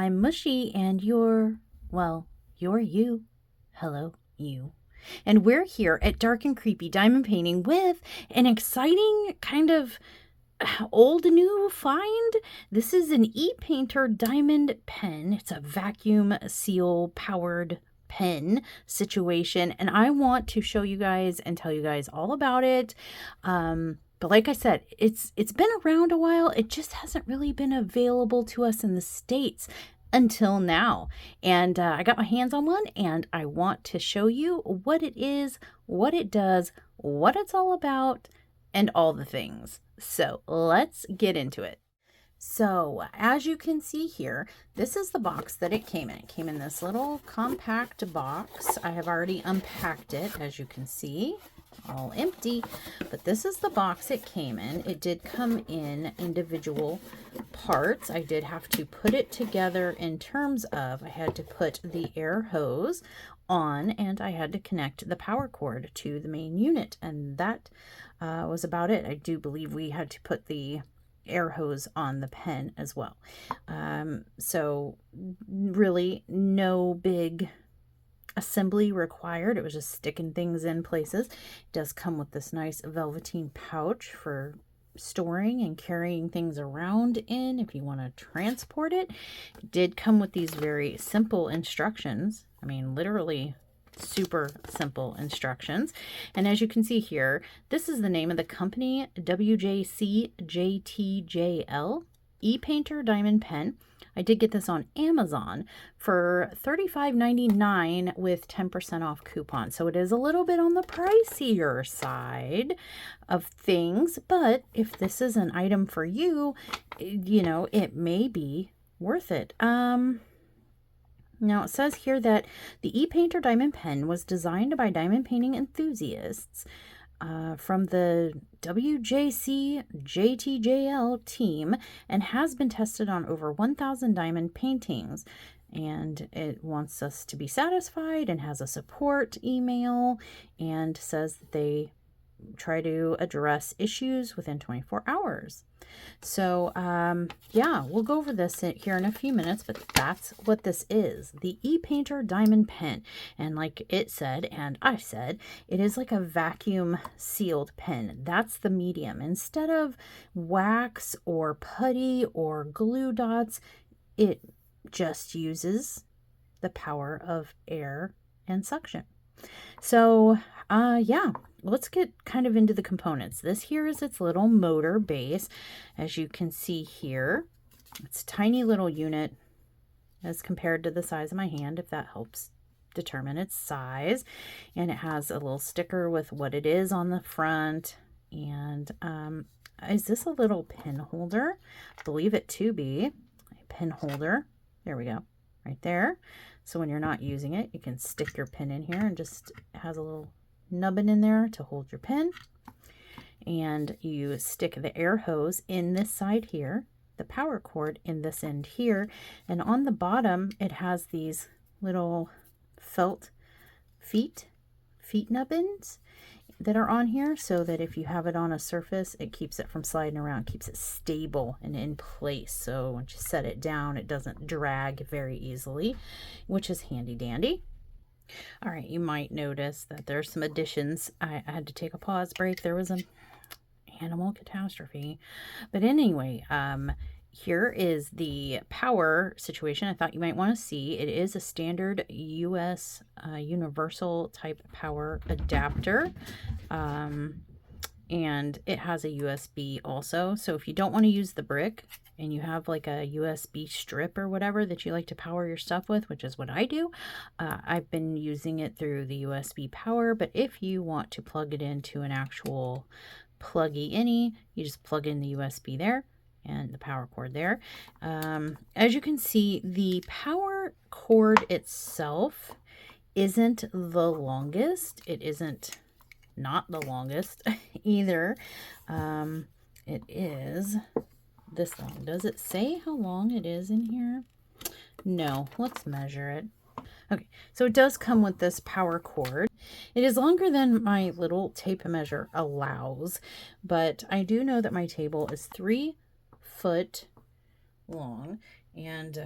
I'm Mushy, and you're you. Hello, you. And we're here at Dark and Creepy Diamond Painting with an exciting kind of old new find. This is an e-painter diamond pen. It's a vacuum seal powered pen situation, and I want to show you guys and tell you guys all about it. But like I said, it's been around a while. It just hasn't really been available to us in the States until now. And I got my hands on one, and I want to show you what it is, what it does, what it's all about, and all the things. So let's get into it. So as you can see here, this is the box that it came in. It came in this little compact box. I have already unpacked it, as you can see, all empty, but this is the box it came in. It did come in individual parts. I did have to put it together in terms of I had to put the air hose on, and I had to connect the power cord to the main unit, and that was about it. I do believe we had to put the air hose on the pen as well. So really no big assembly required. It was just sticking things in places. It does come with this nice velveteen pouch for storing and carrying things around in if you want to transport it. It did come with these very simple instructions. I mean, literally super simple instructions. And as you can see here, this is the name of the company, WJCJTJL e-painter diamond pen. I did get this on Amazon for $35.99 with 10% off coupon. So it is a little bit on the pricier side of things, but if this is an item for you, you know, it may be worth it. Now it says here that the e-painter diamond pen was designed by diamond painting enthusiasts from the WJCJTJL team and has been tested on over 1,000 diamond paintings. And it wants us to be satisfied and has a support email and says that they try to address issues within 24 hours. So yeah, we'll go over this here in a few minutes, but that's what this is, the e-painter diamond pen. And like it said, and I said, it is like a vacuum sealed pen. That's the medium. Instead of wax or putty or glue dots, it just uses the power of air and suction. So yeah, let's get kind of into the components. This here is its little motor base. As you can see here, it's a tiny little unit as compared to the size of my hand, if that helps determine its size. And it has a little sticker with what it is on the front. And is this a little pin holder? I believe it to be a pin holder. There we go, right there. So when you're not using it, you can stick your pin in here, and just has a little nubbin in there to hold your pin. And you stick the air hose in this side here, the power cord in this end here, and on the bottom it has these little felt feet nubbins that are on here, so that if you have it on a surface, it keeps it from sliding around, keeps it stable and in place. So once you set it down, it doesn't drag very easily, which is handy dandy. All right, you might notice that there's some additions. I had to take a pause break. There was an animal catastrophe. But anyway, here is the power situation I thought you might want to see. It is a standard US universal type power adapter. And it has a USB also. So if you don't want to use the brick and you have like a USB strip or whatever that you like to power your stuff with, which is what I do, I've been using it through the USB power. But if you want to plug it into an actual pluggy-any, you just plug in the USB there and the power cord there. As you can see, the power cord itself isn't the longest. It isn't not the longest either. It is this long. Does it say how long it is in here? No, let's measure it. Okay, so it does come with this power cord. It is longer than my little tape measure allows, but I do know that my table is 3 foot long, And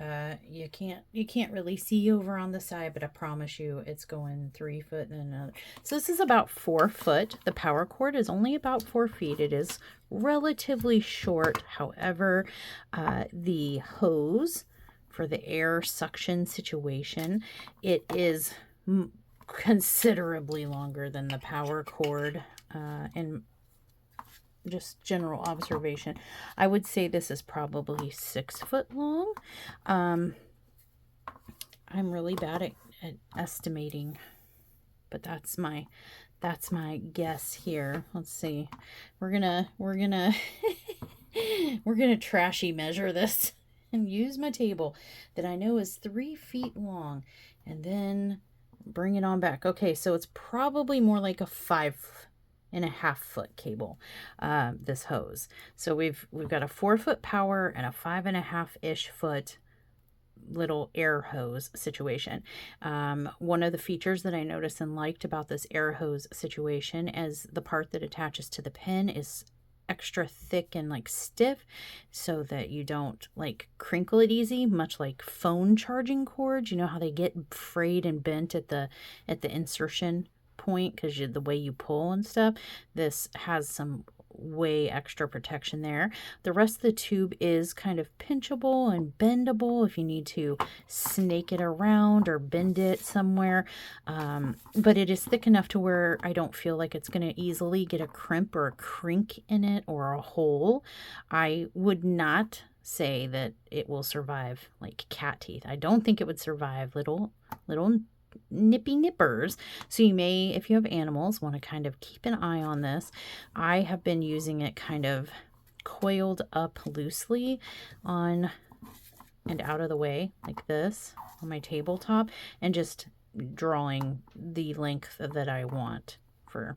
you can't really see over on the side, but I promise you it's going 3 foot and another. So this is about 4 foot. The power cord is only about 4 feet. It is relatively short. However, the hose for the air suction situation, it is considerably longer than the power cord. And just general observation, I would say this is probably 6 foot long. I'm really bad at estimating, but that's my guess here. Let's see. We're gonna we're gonna trashy measure this and use my table that I know is 3 feet long, and then bring it on back. Okay, so it's probably more like a 5.5 foot cable, this hose. So we've got a 4 foot power and a 5.5-ish foot little air hose situation. One of the features that I noticed and liked about this air hose situation is the part that attaches to the pin is extra thick and like stiff, so that you don't like crinkle it easy, much like phone charging cords. You know how they get frayed and bent at the insertion point because the way you pull and stuff. This has some way extra protection there. The rest of the tube is kind of pinchable and bendable if you need to snake it around or bend it somewhere, but it is thick enough to where I don't feel like it's going to easily get a crimp or a crink in it or a hole. I would not say that it will survive like cat teeth. I don't think it would survive little nippy nippers. So you may, if you have animals, want to kind of keep an eye on this. I have been using it kind of coiled up loosely on and out of the way like this on my tabletop, and just drawing the length that I want for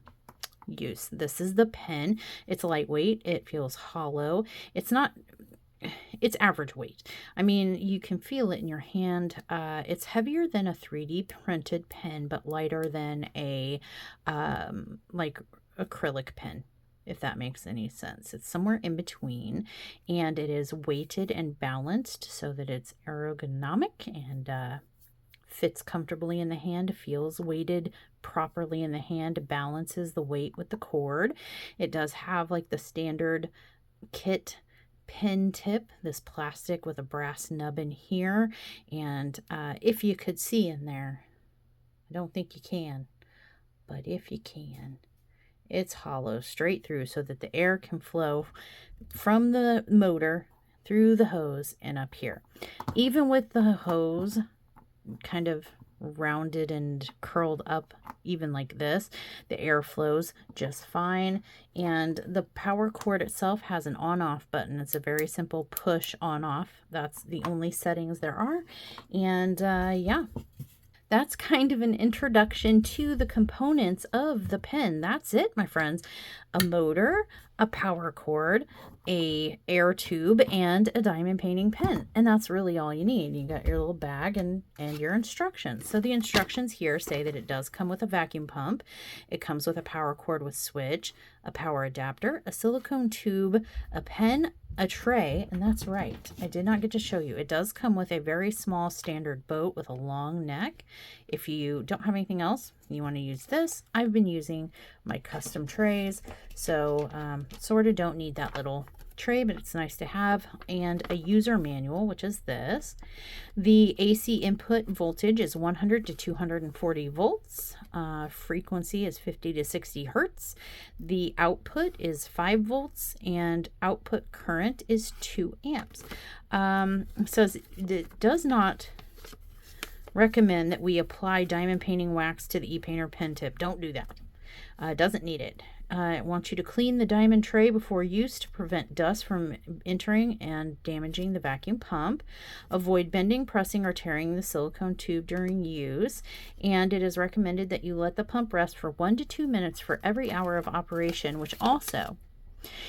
use. This is the pen. It's lightweight. It feels hollow. It's average weight. I mean, you can feel it in your hand. It's heavier than a 3D printed pen, but lighter than a like acrylic pen, if that makes any sense. It's somewhere in between, and it is weighted and balanced so that it's ergonomic and fits comfortably in the hand, feels weighted properly in the hand, balances the weight with the cord. It does have like the standard kit pen tip, this plastic with a brass nub in here, and if you could see in there, I don't think you can, but if you can, it's hollow straight through so that the air can flow from the motor through the hose and up here. Even with the hose kind of rounded and curled up even like this, the air flows just fine. And the power cord itself has an on-off button. It's a very simple push on-off. That's the only settings there are. And yeah, that's kind of an introduction to the components of the pen. That's it, my friends. A motor, a power cord, a air tube, and a diamond painting pen. And that's really all you need. You got your little bag and your instructions. So the instructions here say that it does come with a vacuum pump. It comes with a power cord with switch, a power adapter, a silicone tube, a pen, a tray, and that's right, I did not get to show you. It does come with a very small standard boat with a long neck. If you don't have anything else, you want to use this. I've been using my custom trays, so sort of don't need that little tray, but it's nice to have. And a user manual, which is this. The AC input voltage is 100 to 240 volts. Frequency is 50 to 60 hertz. The output is 5 volts, and output current is 2 amps. Says it does not recommend that we apply diamond painting wax to the e-painter pen tip. Don't do that. It doesn't need it. It wants you to clean the diamond tray before use to prevent dust from entering and damaging the vacuum pump. Avoid bending, pressing, or tearing the silicone tube during use. And it is recommended that you let the pump rest for 1 to 2 minutes for every hour of operation, which also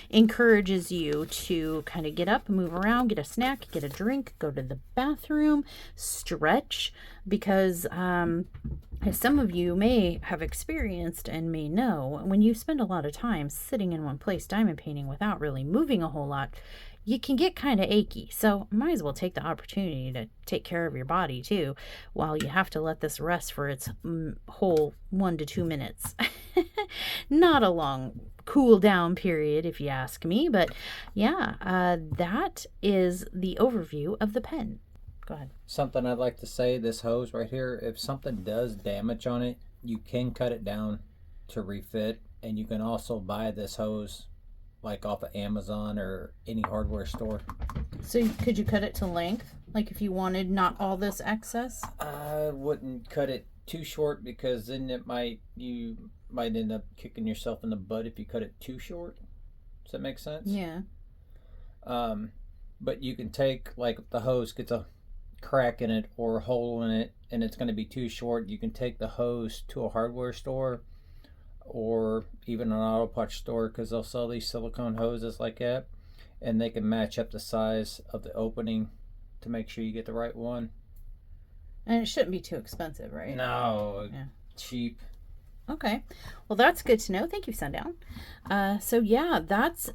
encourages you to kind of get up, move around, get a snack, get a drink, go to the bathroom, stretch, because as some of you may have experienced and may know, when you spend a lot of time sitting in one place diamond painting without really moving a whole lot, you can get kind of achy. So might as well take the opportunity to take care of your body too, while you have to let this rest for its whole 1 to 2 minutes. Not a long cool down period, if you ask me, but yeah, that is the overview of the pen. Go ahead. Something I'd like to say, this hose right here, if something does damage on it, you can cut it down to refit, and you can also buy this hose like off of Amazon or any hardware store. So could you cut it to length? Like if you wanted not all this excess? I wouldn't cut it too short, because then you might end up kicking yourself in the butt if you cut it too short. Does that make sense? Yeah. But you can take, like, the hose gets a crack in it or a hole in it and it's going to be too short, you can take the hose to a hardware store or even an auto parts store, because they'll sell these silicone hoses like that, and they can match up the size of the opening to make sure you get the right one. And it shouldn't be too expensive, right? No. Yeah. Cheap. Okay. Well, that's good to know. Thank you, Sundown. So yeah, that's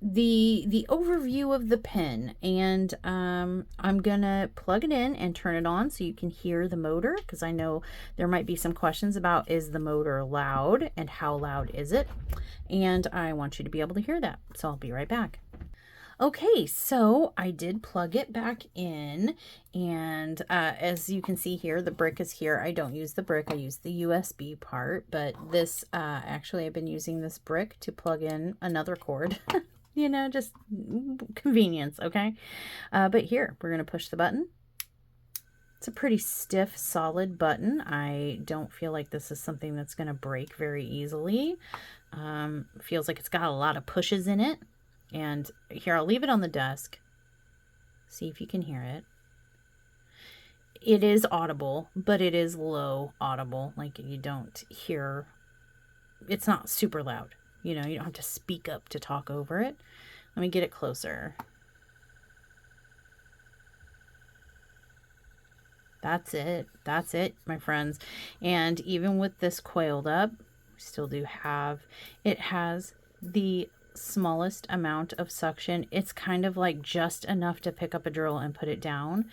the overview of the pen, and I'm gonna plug it in and turn it on so you can hear the motor, because I know there might be some questions about, is the motor loud and how loud is it, and I want you to be able to hear that, so I'll be right back. Okay, so I did plug it back in, and as you can see here, the brick is here. I don't use the brick, I use the USB part, but this actually I've been using this brick to plug in another cord. You know, just convenience, okay? But here, we're going to push the button. It's a pretty stiff, solid button. I don't feel like this is something that's going to break very easily. Feels like it's got a lot of pushes in it. And here, I'll leave it on the desk. See if you can hear it. It is audible, but it is low audible. Like, you don't hear... It's not super loud. You know, you don't have to speak up to talk over it. Let me get it closer. That's it. That's it, my friends. And even with this coiled up, we still do have... It has the smallest amount of suction. It's kind of like just enough to pick up a drill and put it down.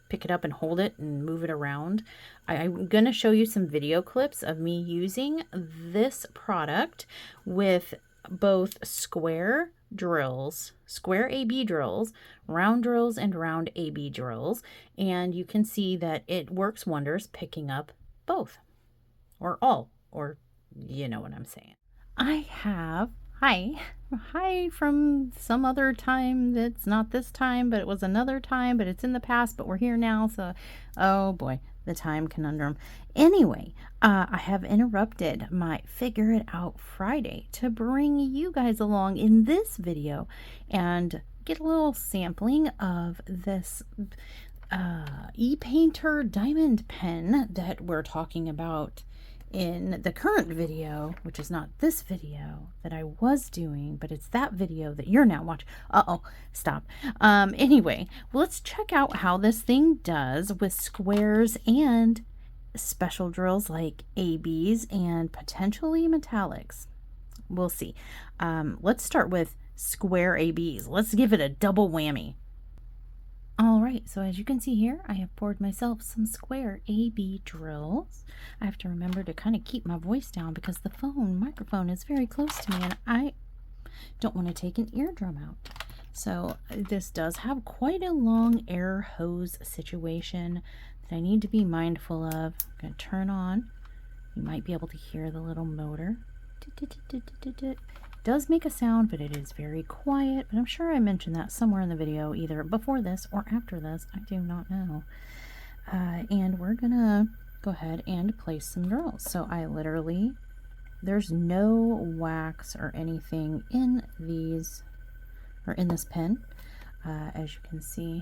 Pick it up and hold it and move it around. I'm going to show you some video clips of me using this product with both square drills, square AB drills, round drills, and round AB drills. And you can see that it works wonders picking up both, or all, or you know what I'm saying. I have... Hi from some other time that's not this time, but it was another time, but it's in the past, but we're here now, so, oh boy, the time conundrum. Anyway, I have interrupted my Figure It Out Friday to bring you guys along in this video and get a little sampling of this e-painter diamond pen that we're talking about in the current video, which is not this video that I was doing, but it's that video that you're now watching. Stop. Anyway, let's check out how this thing does with squares and special drills like ABs and potentially metallics. We'll see. Let's start with square ABs. Let's give it a double whammy. All right, so as you can see here, I have poured myself some square AB drills. I have to remember to kind of keep my voice down because the microphone is very close to me and I don't want to take an eardrum out. So this does have quite a long air hose situation that I need to be mindful of. I'm going to turn on. You might be able to hear the little motor. It does make a sound, but it is very quiet. But I'm sure I mentioned that somewhere in the video, either before this or after this. I do not know. And we're gonna go ahead and place some drills. So I literally, there's no wax or anything in these, or in this pen. As you can see,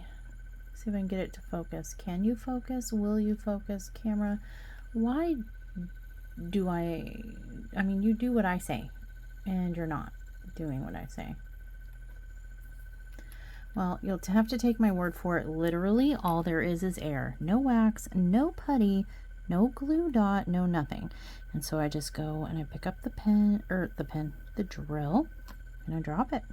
see if I can get it to focus. Can you focus? Will you focus? Camera, why do I mean, you do what I say. And you're not doing what I say. Well, you'll have to take my word for it. Literally, all there is air. No wax, no putty, no glue dot, no nothing. And so I just go and I pick up the drill, and I drop it.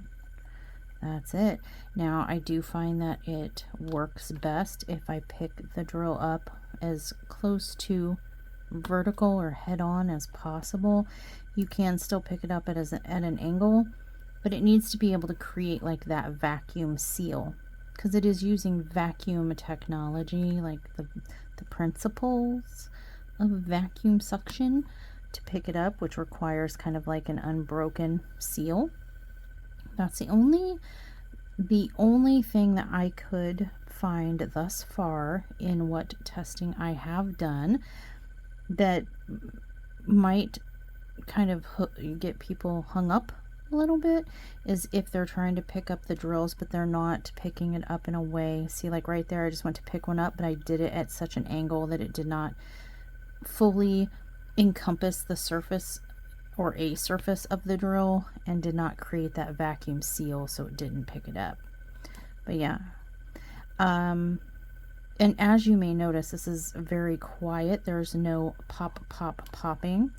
that's it. Now I do find that it works best if I pick the drill up as close to vertical or head on as possible. You can still pick it up at an angle, but it needs to be able to create like that vacuum seal, because it is using vacuum technology, like the principles of vacuum suction to pick it up, which requires kind of like an unbroken seal. That's the only thing that I could find thus far in what testing I have done that might kind of get people hung up a little bit, is if they're trying to pick up the drills but they're not picking it up in a way. See, like right there, I just went to pick one up, but I did it at such an angle that it did not fully encompass the surface or a surface of the drill and did not create that vacuum seal, so it didn't pick it up. But yeah, and as you may notice, this is very quiet. There's no popping.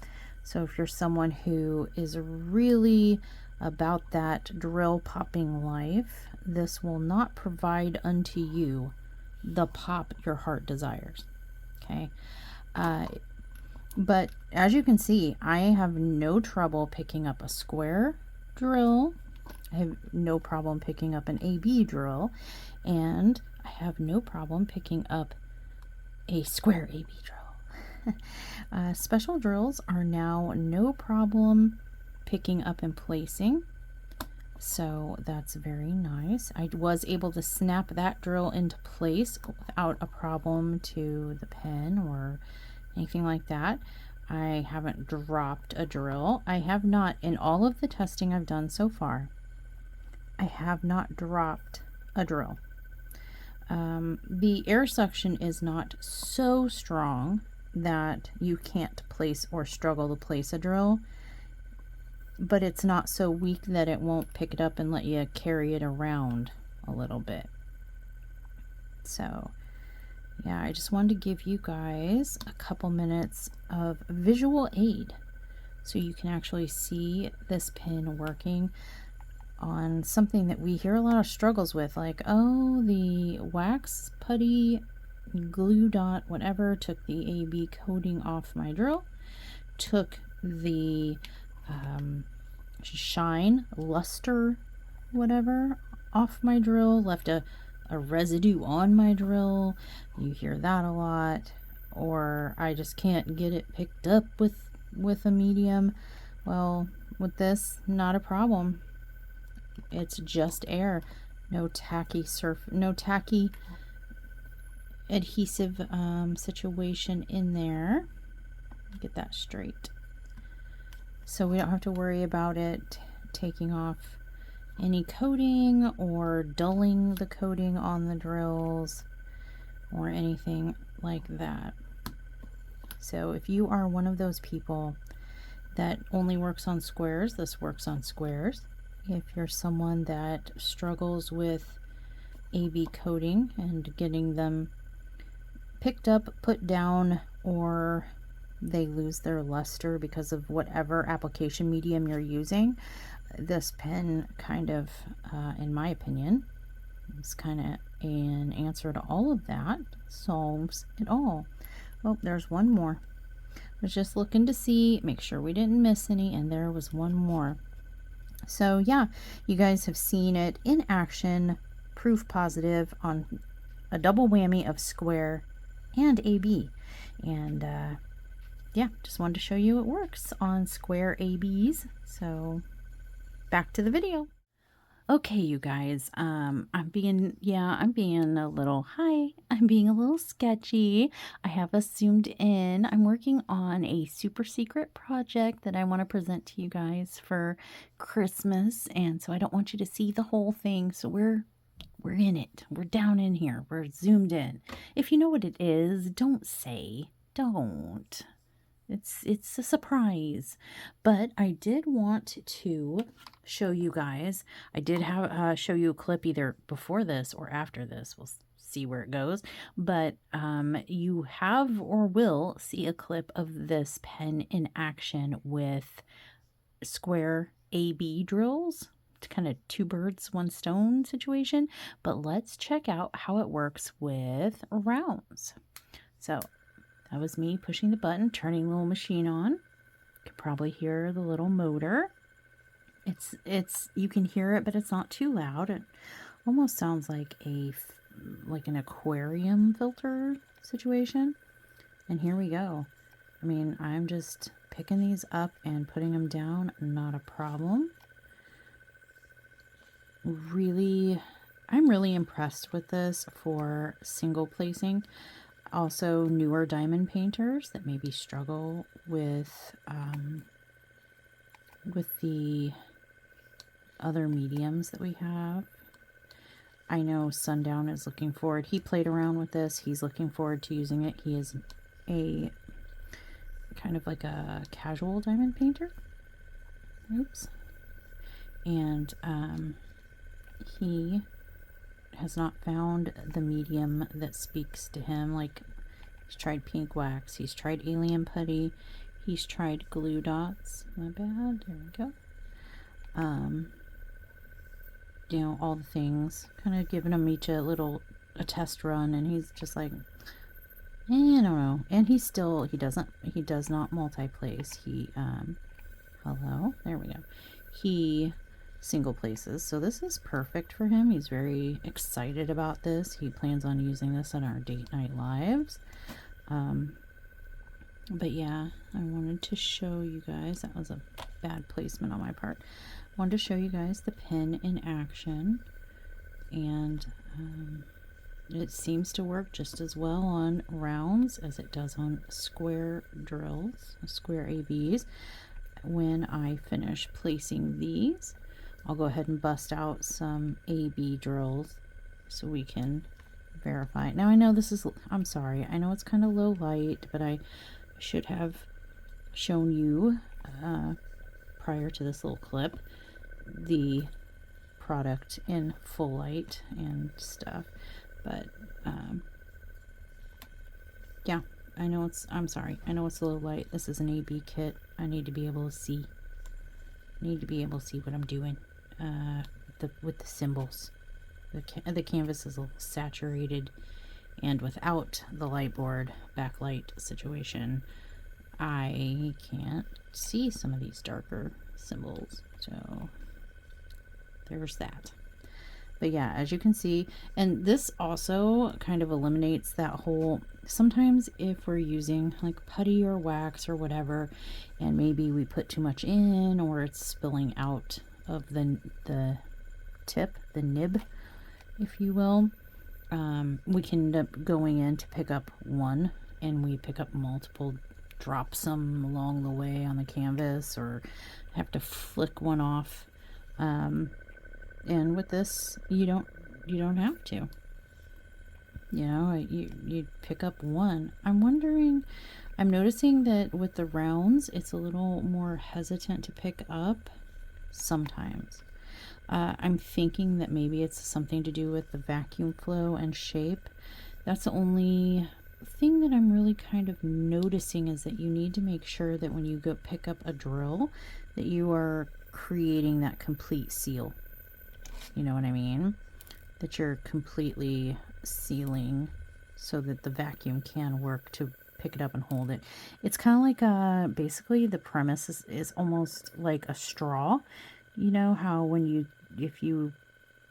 So if you're someone who is really about that drill popping life, this will not provide unto you the pop your heart desires. Okay. But as you can see, I have no trouble picking up a square drill. I have no problem picking up an AB drill, and I have no problem picking up a square AB drill. Special drills are now no problem picking up and placing, so that's very nice. I was able to snap that drill into place without a problem to the pen or anything like that. I haven't dropped a drill. I have not, in all of the testing I've done so far, I have not dropped a drill. The air suction is not so strong that you can't place or struggle to place a drill, but it's not so weak that it won't pick it up and let you carry it around a little bit. So yeah, I just wanted to give you guys a couple minutes of visual aid so you can actually see this pin working on something that we hear a lot of struggles with, like, oh, the wax putty glue dot whatever took the AB coating off my drill, took the shine luster whatever off my drill, left a residue on my drill. You hear that a lot. Or I just can't get it picked up with a medium. Well, with this, not a problem. It's just air. No tacky adhesive situation in there. Get that straight. So we don't have to worry about it taking off any coating or dulling the coating on the drills or anything like that. So if you are one of those people that only works on squares, this works on squares. If you're someone that struggles with AB coating and getting them picked up, put down, or they lose their luster because of whatever application medium you're using, this pen kind of, in my opinion, is kind of an answer to all of that. Solves it all. Oh, there's one more. I was just looking to see, make sure we didn't miss any, and there was one more. So yeah, you guys have seen it in action, proof positive on a double whammy of square and AB. And yeah, just wanted to show you it works on square ABs. So back to the video. Okay, you guys, I'm being a little sketchy. I have us zoomed in. I'm working on a super secret project that I want to present to you guys for Christmas, and so I don't want you to see the whole thing. So we're in it. We're down in here. We're zoomed in. If you know what it is, don't say. Don't. It's a surprise. But I did want to show you guys. I did have show you a clip either before this or after this. We'll see where it goes. But you have or will see a clip of this pen in action with square AB drills. kind of two birds, one stone situation. But let's check out how it works with rounds. So that was me pushing the button, turning the little machine on. You can probably hear the little motor. It's you can hear it, but it's not too loud. It almost sounds like an aquarium filter situation. And here we go. I mean, I'm just picking these up and putting them down, not a problem. I'm really impressed with this for single placing. Also, newer diamond painters that maybe struggle with the other mediums that we have. I know Sundown is looking forward. He played around with this. He's looking forward to using it. He is a kind of like a casual diamond painter. Oops. And he has not found the medium that speaks to him. Like, he's tried pink wax, he's tried alien putty, he's tried glue dots. My bad. There we go. You know, all the things, kind of giving him each a test run, and he's just like, I don't know. And he does not multi-place. Hello, there we go. He single places, so this is perfect for him. He's very excited about this. He plans on using this in our date night lives. But yeah, I wanted to show you guys, that was a bad placement on my part. I wanted to show you guys the pen in action, and it seems to work just as well on rounds as it does on square drills, square ABs. When I finish placing these, I'll go ahead and bust out some AB drills so we can verify. Now, I know I'm sorry, I know it's kind of low light, but I should have shown you prior to this little clip the product in full light and stuff. But yeah, I'm sorry, I know it's a little light. This is an AB kit. I need to be able to see. What I'm doing with the symbols. The canvas is a little saturated, and without the light board backlight situation, I can't see some of these darker symbols. So there's that. But yeah, as you can see, and this also kind of eliminates that whole, sometimes if we're using like putty or wax or whatever, and maybe we put too much in, or it's spilling out of the tip, the nib, if you will, we can end up going in to pick up one, and we pick up multiple, drop some along the way on the canvas, or have to flick one off. And with this, you don't have to. You know, you pick up one. I'm noticing that with the rounds, it's a little more hesitant to pick up sometimes. I'm thinking that maybe it's something to do with the vacuum flow and shape. That's the only thing that I'm really kind of noticing, is that you need to make sure that when you go pick up a drill, that you are creating that complete seal. You know what I mean? That you're completely sealing so that the vacuum can work to pick it up and hold it. It's kind of like basically the premise is almost like a straw. You know how if you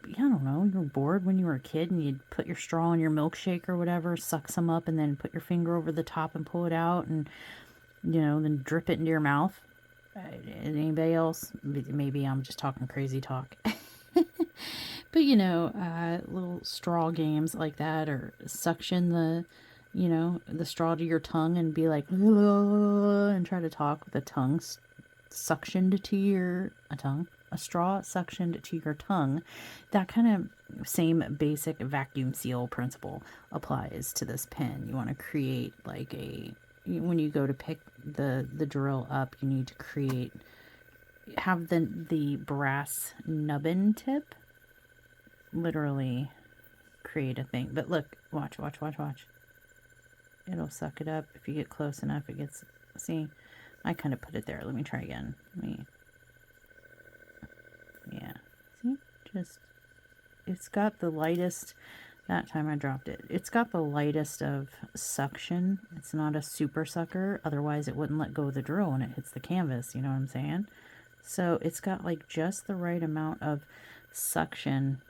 I don't know, you were bored when you were a kid and you'd put your straw in your milkshake or whatever, suck some up, and then put your finger over the top and pull it out, and then drip it into your mouth. Anybody else? Maybe I'm just talking crazy talk. But little straw games like that, or suction the straw to your tongue and be like, and try to talk with a tongue suctioned to a straw suctioned to your tongue. That kind of same basic vacuum seal principle applies to this pen. You want to create like when you go to pick the drill up, you need to have the brass nubbin tip literally create a thing. But look, watch. It'll suck it up. If you get close enough, see, I kind of put it there. Let me try again. Yeah, it's got the lightest, that time I dropped it. It's got the lightest of suction. It's not a super sucker. Otherwise it wouldn't let go of the drill when it hits the canvas. You know what I'm saying? So it's got like just the right amount of suction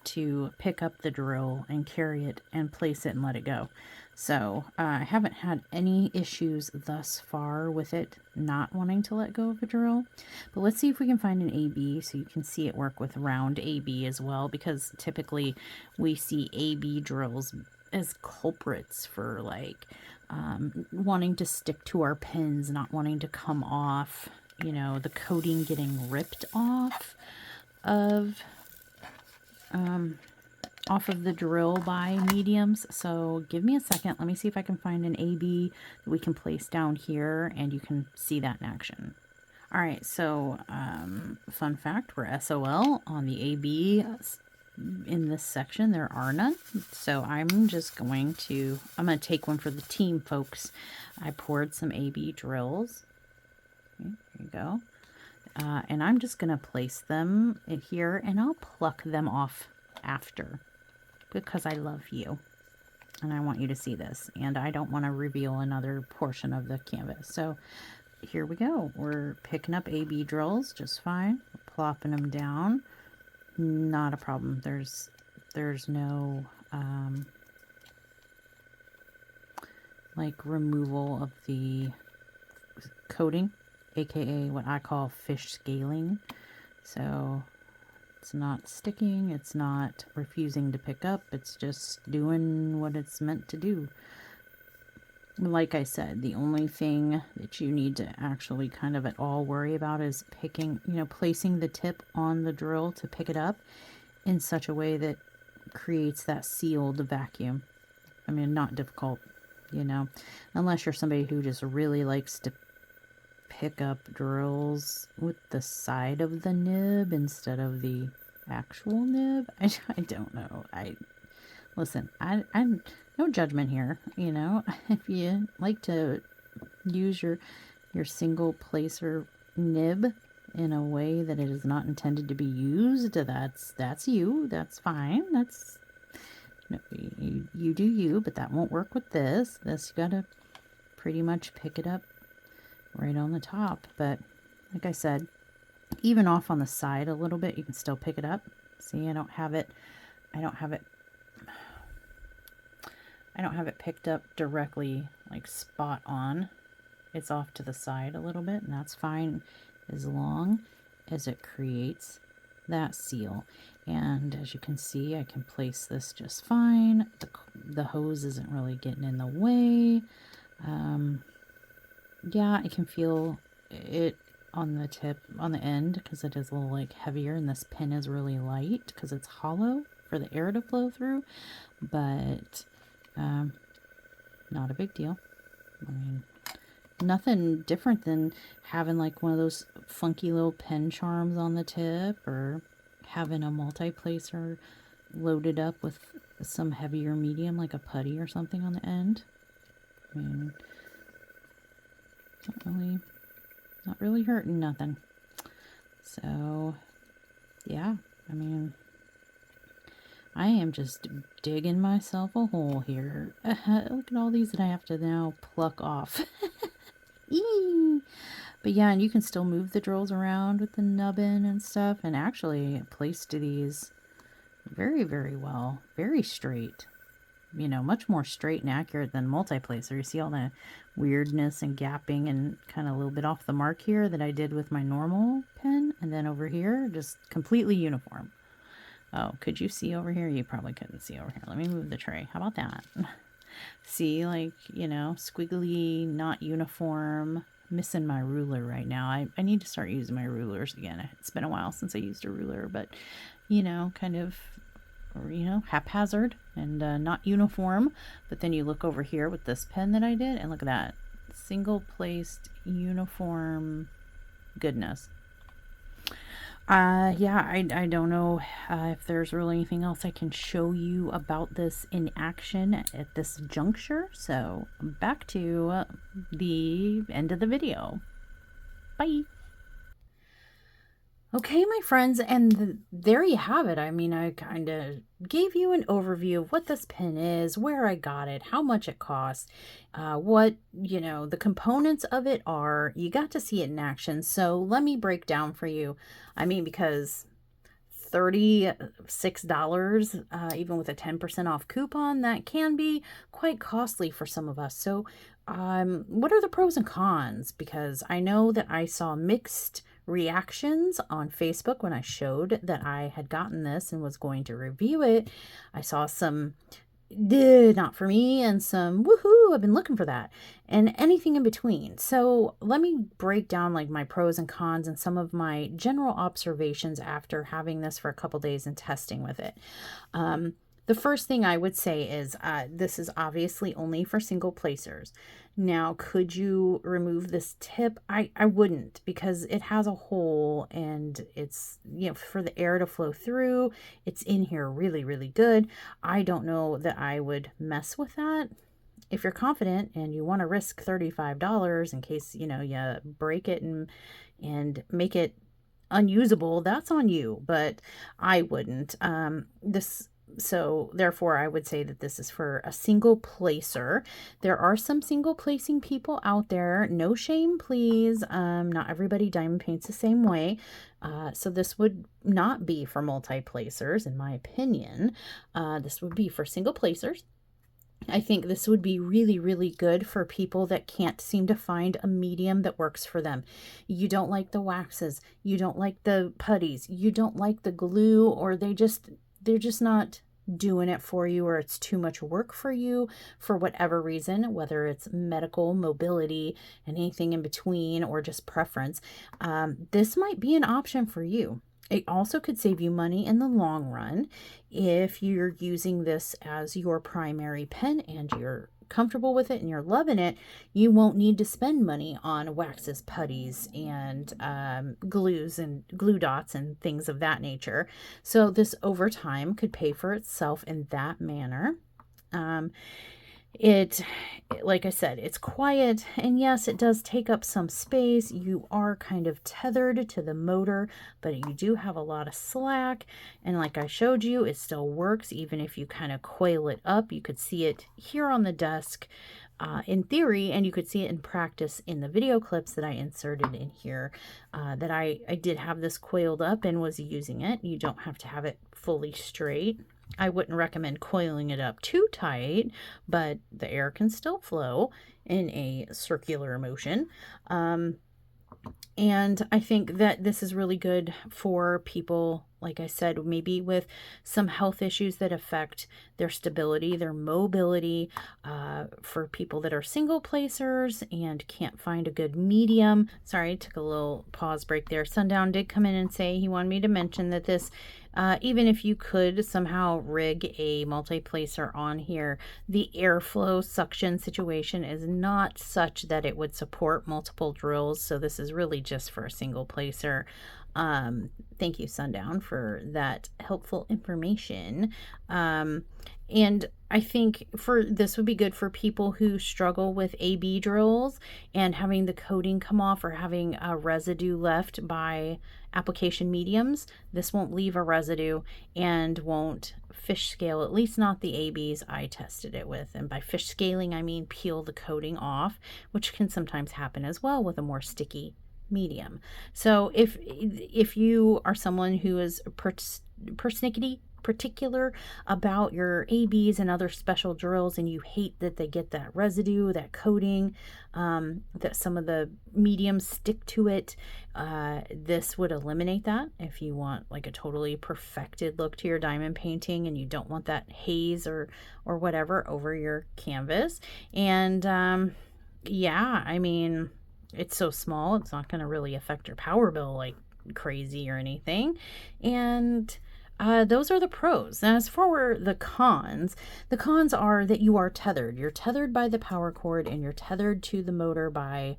to pick up the drill and carry it and place it and let it go. So I haven't had any issues thus far with it not wanting to let go of a drill. But let's see if we can find an AB so you can see it work with round AB as well, because typically we see AB drills as culprits for like wanting to stick to our pins, not wanting to come off, you know, the coating getting ripped off of the drill by mediums. So give me a second. Let me see if I can find an AB that we can place down here and you can see that in action. All right, so fun fact, we're SOL on the AB. In this section there are none, so I'm going to take one for the team, folks. I poured some AB drills. Okay, there you go. And I'm just going to place them in here, and I'll pluck them off after, because I love you and I want you to see this, and I don't want to reveal another portion of the canvas. So here we go. We're picking up AB drills just fine. We're plopping them down. Not a problem. There's no like removal of the coating, aka what I call fish scaling. So it's not sticking, it's not refusing to pick up, it's just doing what it's meant to do. Like I said, the only thing that you need to actually kind of at all worry about is picking, you know, placing the tip on the drill to pick it up in such a way that creates that sealed vacuum. I mean, not difficult, you know, unless you're somebody who just really likes to pick up drills with the side of the nib instead of the actual nib. I don't know. Listen, I'm no judgment here, you know. If you like to use your single placer nib in a way that it is not intended to be used, that's you. That's fine. That's, you do you, but that won't work with this. This, you gotta pretty much pick it up right on the top. But like I said, even off on the side a little bit, you can still pick it up. See, I don't have it picked up directly, like spot on. It's off to the side a little bit, and that's fine as long as it creates that seal. And as you can see, I can place this just fine. The hose isn't really getting in the way. Yeah, I can feel it on the tip, on the end, because it is a little like heavier, and this pin is really light because it's hollow for the air to flow through. But not a big deal. I mean, nothing different than having like one of those funky little pen charms on the tip, or having a multi-placer loaded up with some heavier medium like a putty or something on the end. I mean, not really hurting nothing. So yeah, I mean, I am just digging myself a hole here. Look at all these that I have to now pluck off. But yeah, and you can still move the drills around with the nubbin and stuff, and actually placed these very, very well. Very straight. You know, much more straight and accurate than multi-placer. You see all the weirdness and gapping and kind of a little bit off the mark here that I did with my normal pen, and then over here, just completely uniform. Oh, could you see over here? You probably couldn't see over here. Let me move the tray. How about that? See, like, you know, squiggly, not uniform. Missing my ruler right now. I need to start using my rulers again. It's been a while since I used a ruler, but, you know, kind of, you know, haphazard and not uniform. But then you look over here with this pen that I did, and look at that. Single placed, uniform goodness. Yeah, I don't know if there's really anything else I can show you about this in action at this juncture. So back to the end of the video. Bye. Okay, my friends, and there you have it. I mean, I kind of gave you an overview of what this pen is, where I got it, how much it costs, what, the components of it are. You got to see it in action. So let me break down for you. I mean, because $36, even with a 10% off coupon, that can be quite costly for some of us. So what are the pros and cons? Because I know that I saw mixed reactions on Facebook when I showed that I had gotten this and was going to review it. I saw some not for me and some woohoo, I've been looking for that, and anything in between. So let me break down like my pros and cons and some of my general observations after having this for a couple days and testing with it. The first thing I would say is this is obviously only for single placers. Now, could you remove this tip? I wouldn't, because it has a hole and it's, for the air to flow through. It's in here really, really good. I don't know that I would mess with that. If you're confident and you want to risk $35 in case, you break it and make it unusable, that's on you, but I wouldn't. So therefore, I would say that this is for a single placer. There are some single placing people out there. No shame, please. Not everybody diamond paints the same way. So this would not be for multi-placers, in my opinion. This would be for single placers. I think this would be really, really good for people that can't seem to find a medium that works for them. You don't like the waxes. You don't like the putties. You don't like the glue, or they're just not doing it for you, or it's too much work for you for whatever reason, whether it's medical, mobility, and anything in between, or just preference. This might be an option for you. It also could save you money in the long run if you're using this as your primary pen and you're comfortable with it and you're loving it. You won't need to spend money on waxes, putties, and glues and glue dots and things of that nature. So this over time could pay for itself in that manner. Like I said, it's quiet, and yes, it does take up some space. You are kind of tethered to the motor, but you do have a lot of slack, and like I showed you, it still works even if you kind of coil it up. You could see it here on the desk in theory, and you could see it in practice in the video clips that I inserted in here, that I did have this coiled up and was using it. You don't have to have it fully straight. I wouldn't recommend coiling it up too tight, but the air can still flow in a circular motion. And I think that this is really good for people, like I said, maybe with some health issues that affect their stability, their mobility, for people that are single placers and can't find a good medium. Sorry, I took a little pause break there. Sundown did come in and say he wanted me to mention that this, even if you could somehow rig a multi-placer on here, the airflow suction situation is not such that it would support multiple drills. So this is really just for a single placer. Thank you, Sundown, for that helpful information. And I think this would be good for people who struggle with AB drills and having the coating come off, or having a residue left by application mediums. This won't leave a residue and won't fish scale, at least not the ABs I tested it with. And by fish scaling, I mean peel the coating off, which can sometimes happen as well with a more sticky medium. So if you are someone who is persnickety particular about your ABs and other special drills, and you hate that they get that residue, that coating, that some of the mediums stick to it, this would eliminate that. If you want like a totally perfected look to your diamond painting and you don't want that haze or whatever over your canvas. And yeah, I mean, it's so small, it's not going to really affect your power bill like crazy or anything. And those are the pros. And as for the cons are that you are tethered. You're tethered by the power cord, and you're tethered to the motor by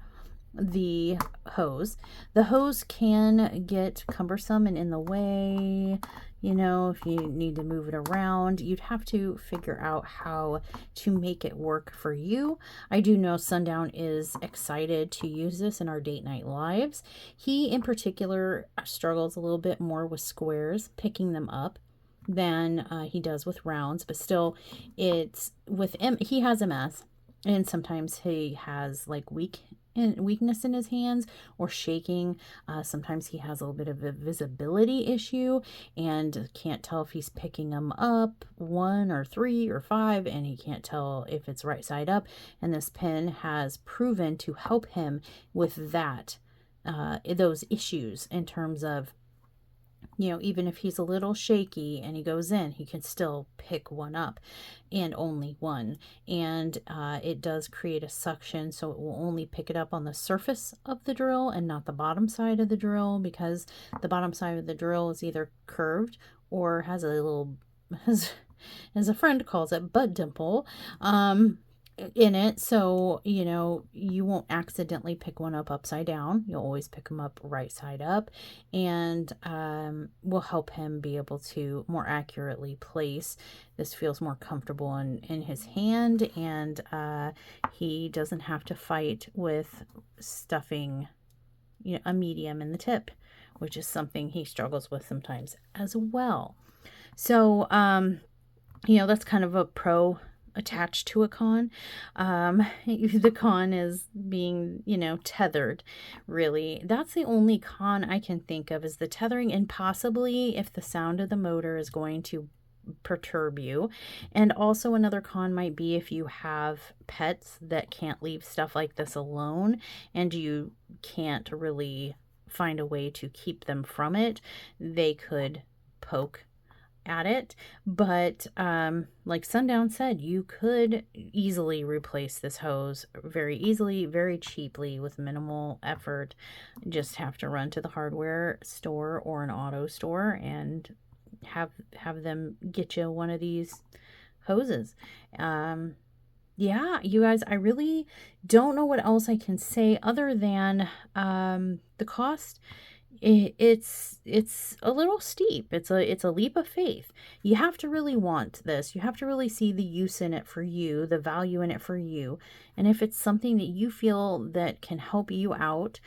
the hose. The hose can get cumbersome and in the way. if you need to move it around. You'd have to figure out how to make it work for you. I do know Sundown is excited to use this in our date night lives. He in particular struggles a little bit more with squares, picking them up, than he does with rounds, but still it's with him. He has MS, and sometimes he has like weakness in his hands or shaking. Sometimes he has a little bit of a visibility issue and can't tell if he's picking them up 1 or 3 or 5, and he can't tell if it's right side up. And this pen has proven to help him with that, those issues in terms of, even if he's a little shaky and he goes in, he can still pick one up, and only one. And it does create a suction, so it will only pick it up on the surface of the drill and not the bottom side of the drill, because the bottom side of the drill is either curved or has a little, as a friend calls it, butt dimple in it. So, you won't accidentally pick one up upside down. You'll always pick them up right side up, and will help him be able to more accurately place. This feels more comfortable in his hand, and he doesn't have to fight with stuffing, a medium in the tip, which is something he struggles with sometimes as well. So, that's kind of a pro attached to a con. The con is being, tethered, really. That's the only con I can think of, is the tethering, and possibly if the sound of the motor is going to perturb you. And also another con might be if you have pets that can't leave stuff like this alone and you can't really find a way to keep them from it. They could poke at it, but like Sundown said, you could easily replace this hose very easily, very cheaply, with minimal effort. Just have to run to the hardware store or an auto store and have them get you one of these hoses. Yeah, you guys, I really don't know what else I can say other than the cost. It's a little steep. It's a leap of faith. You have to really want this. You have to really see the use in it for you, the value in it for you. And if it's something that you feel that can help you out,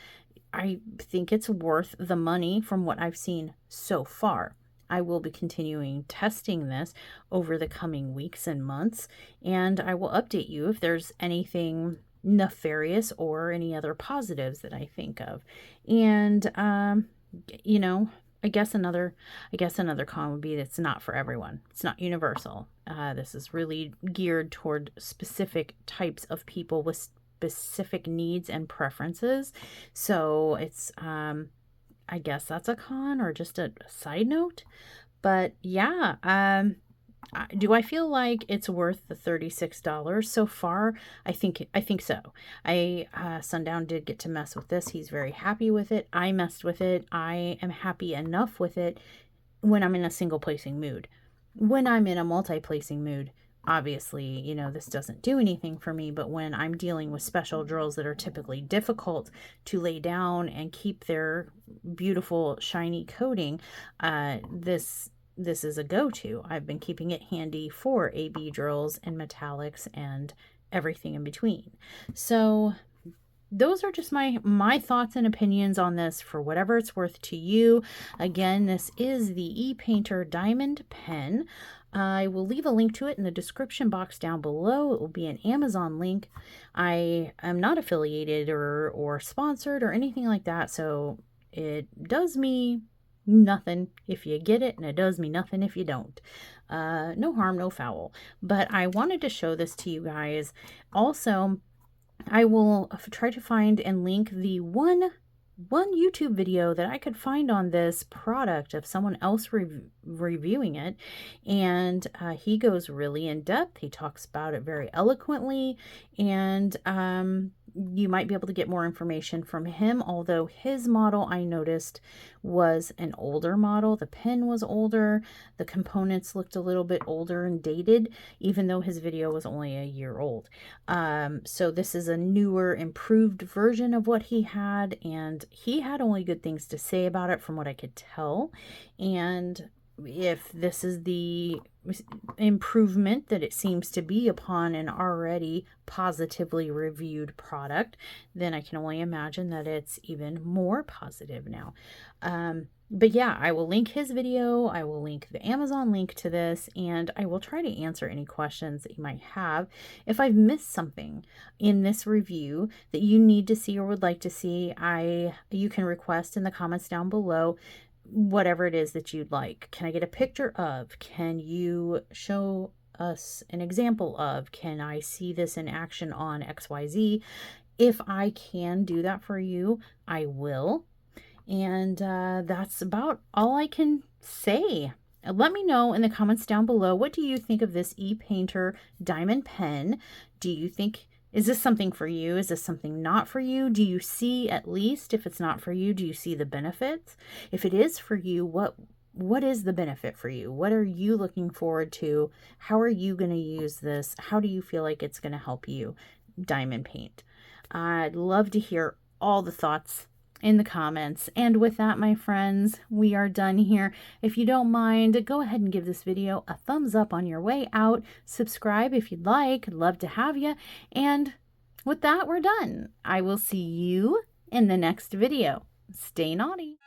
I think it's worth the money from what I've seen so far. I will be continuing testing this over the coming weeks and months, and I will update you if there's anything nefarious or any other positives that I think of. And I guess another con would be that it's not for everyone. It's not universal. This is really geared toward specific types of people with specific needs and preferences. So it's I guess that's a con, or just a side note. But yeah, do I feel like it's worth the $36 so far? I think so. Sundown did get to mess with this. He's very happy with it. I messed with it. I am happy enough with it when I'm in a single placing mood. When I'm in a multi-placing mood, obviously, this doesn't do anything for me. But when I'm dealing with special drills that are typically difficult to lay down and keep their beautiful shiny coating, this is a go-to. I've been keeping it handy for AB drills and metallics and everything in between. So those are just my thoughts and opinions on this, for whatever it's worth to you. Again, this is the ePainter Diamond Pen. I will leave a link to it in the description box down below. It will be an Amazon link. I am not affiliated or sponsored or anything like that, so it does me nothing if you get it, and it does me nothing if you don't. No harm, no foul. But I wanted to show this to you guys. Also, I will try to find and link the one YouTube video that I could find on this product of someone else reviewing it, and he goes really in depth. He talks about it very eloquently, and you might be able to get more information from him, although his model, I noticed, was an older model. The pen was older. The components looked a little bit older and dated, even though his video was only a year old. So this is a newer, improved version of what he had, and he had only good things to say about it from what I could tell. And if this is the improvement that it seems to be upon an already positively reviewed product, then I can only imagine that it's even more positive now. But yeah, I will link his video. I will link the Amazon link to this, and I will try to answer any questions that you might have. If I've missed something in this review that you need to see or would like to see, you can request in the comments down below whatever it is that you'd like. Can I get a picture of? Can you show us an example of? Can I see this in action on XYZ? If I can do that for you, I will. And that's about all I can say. Let me know in the comments down below, what do you think of this ePainter diamond pen? Do you think, is this something for you? Is this something not for you? Do you see, at least if it's not for you, do you see the benefits? If it is for you, what is the benefit for you? What are you looking forward to? How are you going to use this? How do you feel like it's going to help you diamond paint? I'd love to hear all the thoughts in the comments. And with that, my friends, we are done here. If you don't mind, go ahead and give this video a thumbs up on your way out. Subscribe if you'd like. I'd love to have you. And with that, we're done. I will see you in the next video. Stay naughty.